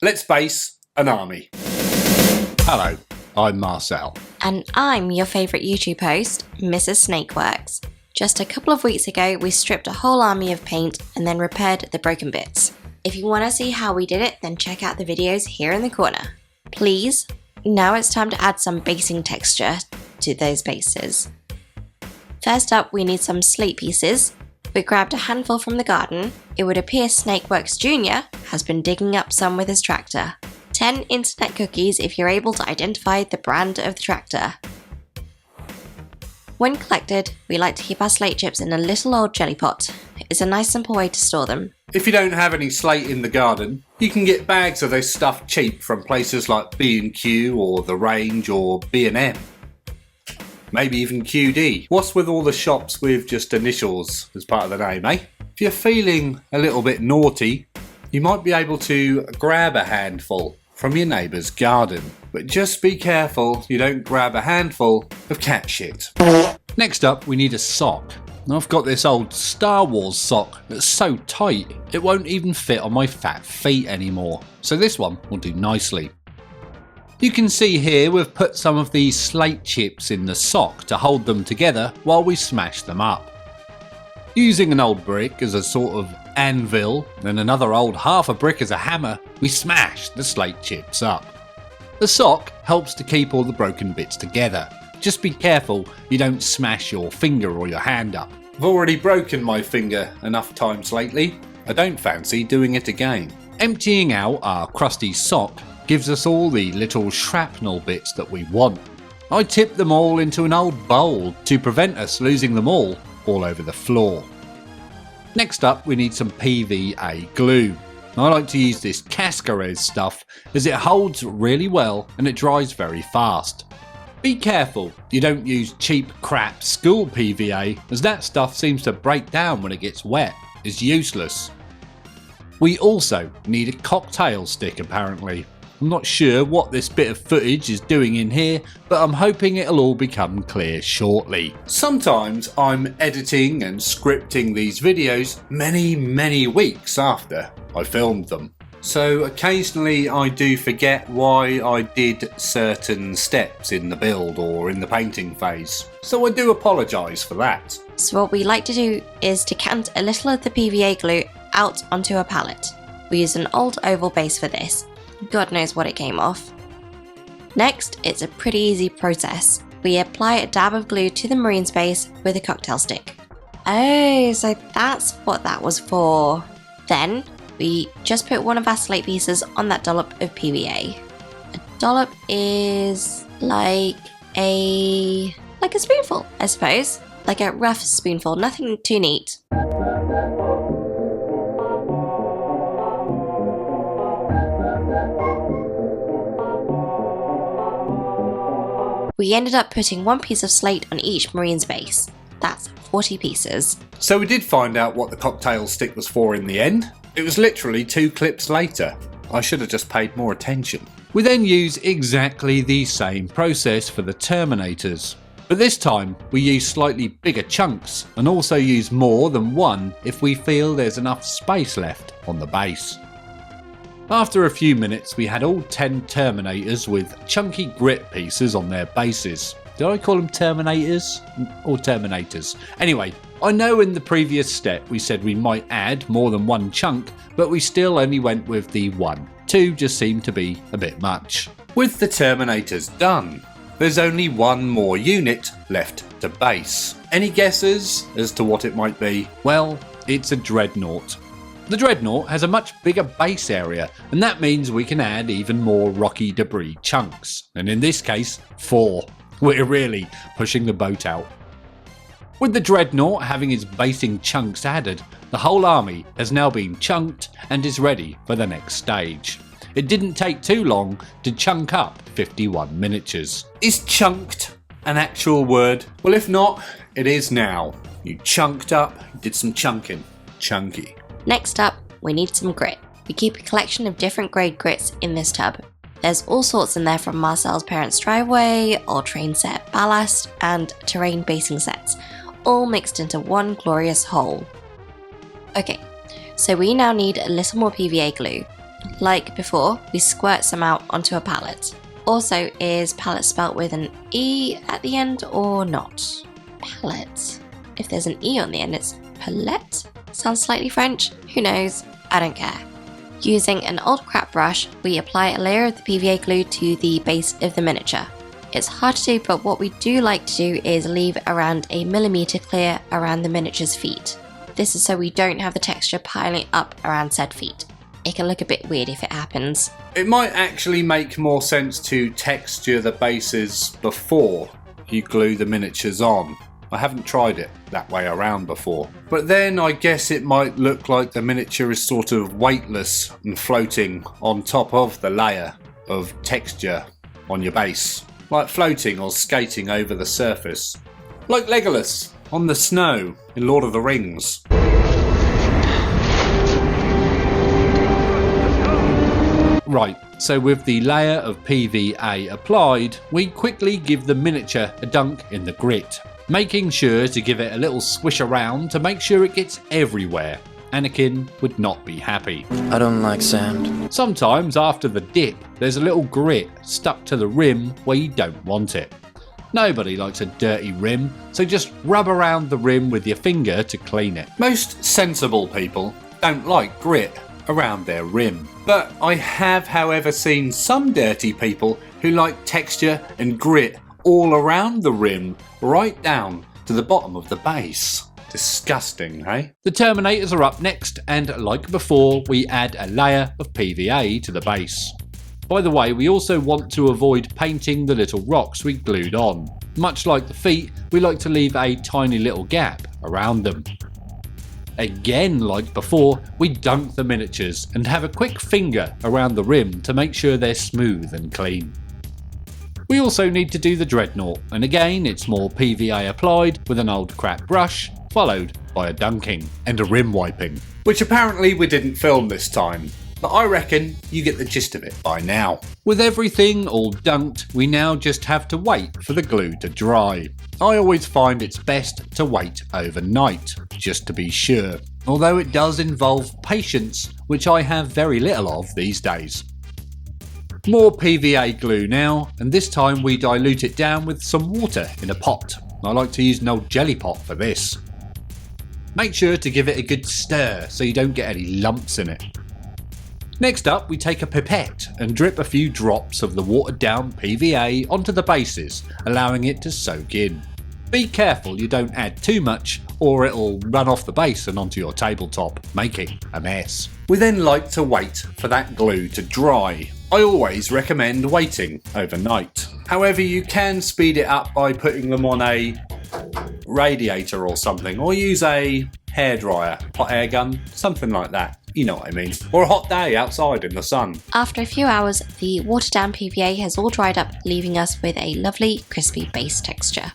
Let's base an army. Hello, I'm Marcel. And I'm your favourite YouTube host, Mrs. Snakeworks. Just a couple of weeks ago, we stripped a whole army of paint and then repaired the broken bits. If you want to see how we did it, then check out the videos here in the corner. Please, now it's time to add some basing texture to those bases. First up, we need some slate pieces. We grabbed a handful from the garden. It would appear Snakeworks Jr. has been digging up some with his tractor. 10 internet cookies if you're able to identify the brand of the tractor. When collected, we like to keep our slate chips in a little old jelly pot. It's a nice simple way to store them. If you don't have any slate in the garden, you can get bags of this stuff cheap from places like B&Q or The Range or B&M. Maybe even QD. What's with all the shops with just initials as part of the name, eh? If you're feeling a little bit naughty, you might be able to grab a handful from your neighbour's garden. But just be careful you don't grab a handful of cat shit. Next up, we need a sock. I've got this old Star Wars sock that's so tight it won't even fit on my fat feet anymore. So this one will do nicely. You can see here we've put some of these slate chips in the sock to hold them together while we smash them up. Using an old brick as a sort of anvil and another old half a brick as a hammer, we smash the slate chips up. The sock helps to keep all the broken bits together. Just be careful you don't smash your finger or your hand up. I've already broken my finger enough times lately. I don't fancy doing it again. Emptying out our crusty sock gives us all the little shrapnel bits that we want. I tip them all into an old bowl to prevent us losing them all over the floor. Next up, we need some PVA glue. I like to use this Cascares stuff as it holds really well and it dries very fast. Be careful you don't use cheap crap school PVA as that stuff seems to break down when it gets wet. It's useless. We also need a cocktail stick apparently. I'm not sure what this bit of footage is doing in here, but I'm hoping it'll all become clear shortly. Sometimes I'm editing and scripting these videos many weeks after I filmed them. So occasionally I do forget why I did certain steps in the build or in the painting phase. So I do apologise for that. So what we like to do is decant a little of the PVA glue out onto a palette. We use an old oval base for this. God knows what it came off. Next, it's a pretty easy process. We apply a dab of glue to the Marine's base with a cocktail stick. Oh, so that's what that was for. Then, we just put one of our slate pieces on that dollop of PVA. A dollop is like a spoonful, I suppose. Like a rough spoonful, nothing too neat. We ended up putting one piece of slate on each Marine's base. That's 40 pieces. So we did find out what the cocktail stick was for in the end. It was literally 2 clips later. I should have just paid more attention. We then use exactly the same process for the Terminators. But this time we use slightly bigger chunks and also use more than one if we feel there's enough space left on the base. After a few minutes we had all 10 Terminators with chunky grit pieces on their bases. Did I call them Terminators? Or Terminators? Anyway, I know in the previous step we said we might add more than one chunk, but we still only went with the 1. 2 just seemed to be a bit much. With the Terminators done, there's only one more unit left to base. Any guesses as to what it might be? Well, it's a Dreadnought. The Dreadnought has a much bigger base area, and that means we can add even more rocky debris chunks, and in this case, 4. We're really pushing the boat out. With the Dreadnought having its basing chunks added, the whole army has now been chunked and is ready for the next stage. It didn't take too long to chunk up 51 miniatures. Is chunked an actual word? Well, if not, it is now. You chunked up, did some chunking. Chunky. Next up, we need some grit. We keep a collection of different grade grits in this tub. There's all sorts in there from Marcel's parents' driveway, old train set ballast, and terrain basing sets, all mixed into one glorious whole. Okay, so we now need a little more PVA glue. Like before, we squirt some out onto a palette. Also, is palette spelt with an E at the end or not? Palette. If there's an E on the end, it's palette? Sounds slightly French? Who knows? I don't care. Using an old crap brush, we apply a layer of the PVA glue to the base of the miniature. It's hard to do, but what we do like to do is leave around a millimetre clear around the miniature's feet. This is so we don't have the texture piling up around said feet. It can look a bit weird if it happens. It might actually make more sense to texture the bases before you glue the miniatures on. I haven't tried it that way around before. But then I guess it might look like the miniature is sort of weightless and floating on top of the layer of texture on your base. Like floating or skating over the surface. Like Legolas on the snow in Lord of the Rings. Right, so with the layer of PVA applied, we quickly give the miniature a dunk in the grit, making sure to give it a little swish around to make sure it gets everywhere. Anakin would not be happy. I don't like sand. Sometimes after the dip, there's a little grit stuck to the rim where you don't want it. Nobody likes a dirty rim, so just rub around the rim with your finger to clean it. Most sensible people don't like grit around their rim. But I have, however, seen some dirty people who like texture and grit all around the rim, right down to the bottom of the base. Disgusting, hey? The Terminators are up next, and like before, we add a layer of PVA to the base. By the way, we also want to avoid painting the little rocks we glued on. Much like the feet, we like to leave a tiny little gap around them. Again, like before, we dunk the miniatures and have a quick finger around the rim to make sure they're smooth and clean. We also need to do the Dreadnought, and again it's more PVA applied with an old crap brush, followed by a dunking and a rim wiping. Which apparently we didn't film this time, but I reckon you get the gist of it by now. With everything all dunked, we now just have to wait for the glue to dry. I always find it's best to wait overnight, just to be sure, although it does involve patience, which I have very little of these days. More PVA glue now, and this time we dilute it down with some water in a pot. I like to use an old jelly pot for this. Make sure to give it a good stir so you don't get any lumps in it. Next up, we take a pipette and drip a few drops of the watered down PVA onto the bases, allowing it to soak in. Be careful you don't add too much or it'll run off the base and onto your tabletop, making a mess. We then like to wait for that glue to dry. I always recommend waiting overnight. However, you can speed it up by putting them on a radiator or something, or use a hairdryer, hot air gun, something like that. You know what I mean. Or a hot day outside in the sun. After a few hours, the watered down PVA has all dried up, leaving us with a lovely crispy base texture.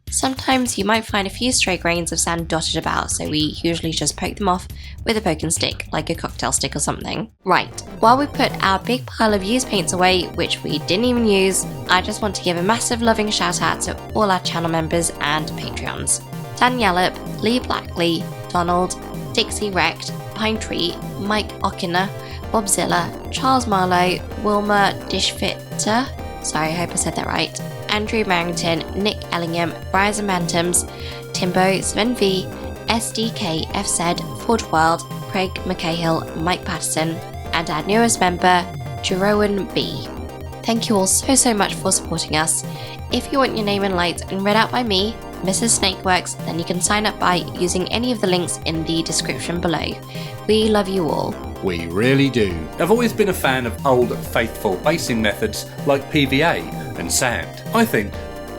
Sometimes you might find a few stray grains of sand dotted about, so we usually just poke them off with a poking stick, like a cocktail stick or something. Right, while we put our big pile of used paints away, which we didn't even use, I just want to give a massive loving shout out to all our channel members and Patreons. Dan Yallop, Lee Blackley, Donald, Dixie Wrecked, Pine Tree, Mike Okina, Bobzilla, Charles Marlowe, Wilma Dishfitter, sorry, I hope I said that right, Andrew Barrington, Nick Ellingham, Bryson Bantams, Timbo, Sven V, SDK, FZ, Ford World, Craig McCahill, Mike Patterson, and our newest member, Jeroen B. Thank you all so much for supporting us. If you want your name in lights and read out by me, Mrs. Snakeworks, then you can sign up by using any of the links in the description below. We love you all. We really do. I've always been a fan of old, faithful basing methods like PVA and sand. I think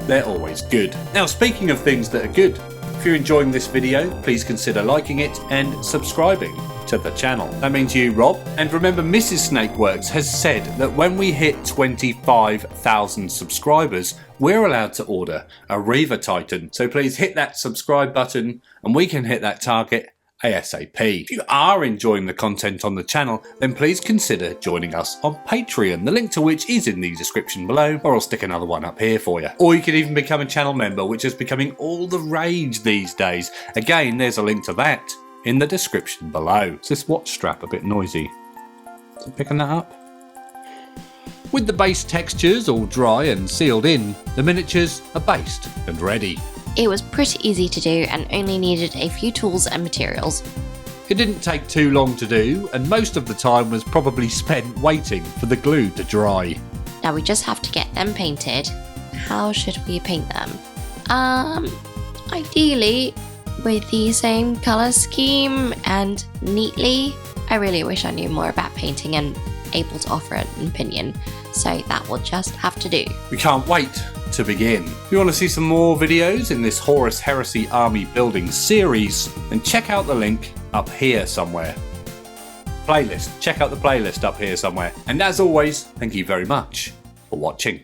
they're always good. Now, speaking of things that are good, if you're enjoying this video, please consider liking it and subscribing to the channel. That means you, Rob. And remember, Mrs. Snakeworks has said that when we hit 25,000 subscribers, we're allowed to order a Reaver Titan. So please hit that subscribe button and we can hit that target ASAP. If you are enjoying the content on the channel, then please consider joining us on Patreon, the link to which is in the description below, or I'll stick another one up here for you. Or you can even become a channel member, which is becoming all the rage these days. Again, there's a link to that in the description below. Is this watch strap a bit noisy? Is it picking that up? With the base textures all dry and sealed in, the miniatures are based and ready. It was pretty easy to do and only needed a few tools and materials. It didn't take too long to do, and most of the time was probably spent waiting for the glue to dry. Now we just have to get them painted. How should we paint them? Ideally with the same colour scheme and neatly. I really wish I knew more about painting and able to offer an opinion, so that will just have to do. We can't wait to begin. If you want to see some more videos in this Horus Heresy army building series, then check out the link up here somewhere. Playlist, check out the playlist up here somewhere. And as always, thank you very much for watching.